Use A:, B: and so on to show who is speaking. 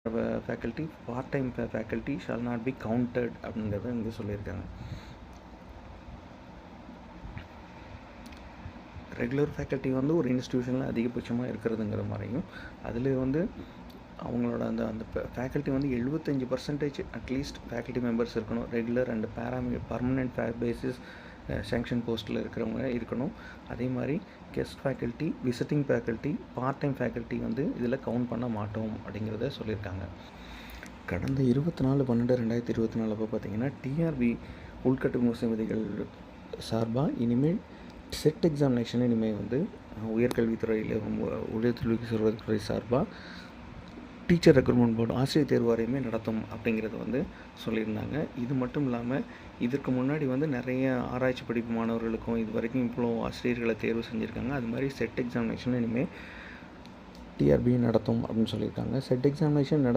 A: Faculty part time faculty shawl not be counted அப்படிங்கிறத இங்கே சொல்லியிருக்காங்க. ரெகுலர் ஃபேக்கல்ட்டி வந்து ஒரு இன்ஸ்டியூஷனில் அதிகபட்சமாக இருக்கிறதுங்கிற மாதிரியும், அதில் வந்து அவங்களோட அந்த ஃபேக்கல்ட்டி வந்து 75% அட்லீஸ்ட் ஃபேக்கல்ட்டி மெம்பர்ஸ் இருக்கணும். Regular and permanent basis sanction போஸ்ட்டில் இருக்கிறவங்க இருக்கணும். அதே மாதிரி guest faculty, visiting faculty, part time faculty வந்து இதில் கவுண்ட் பண்ண மாட்டோம் அப்படிங்கிறத சொல்லியிருக்காங்க. கடந்த 24/12/2024 அப்போ பார்த்திங்கன்னா டிஆர்பி உள்கட்டமைப்பு விதிகள் சார்பாக இனிமேல் செட் எக்ஸாமினேஷன் இனிமேல் வந்து உயர்கல்வித்துறையில் உயர்கல்வித்துறை சார்பாக டீச்சர் ரெக்ரூட்மெண்ட் போர்டு ஆசிரியர் தேர்வு வாரியமே நடத்தும் அப்படிங்கிறத வந்து சொல்லியிருந்தாங்க. இது மட்டும் இல்லாமல் இதற்கு முன்னாடி வந்து நிறைய ஆராய்ச்சி படிப்பு மாணவர்களுக்கும் இது வரைக்கும் இவ்வளோ ஆசிரியர்களை தேர்வு செஞ்சுருக்காங்க. அது மாதிரி செட் எக்ஸாமினேஷன் இனிமேல் டிஆர்பி நடத்தும் அப்படின்னு சொல்லியிருக்காங்க. Set examination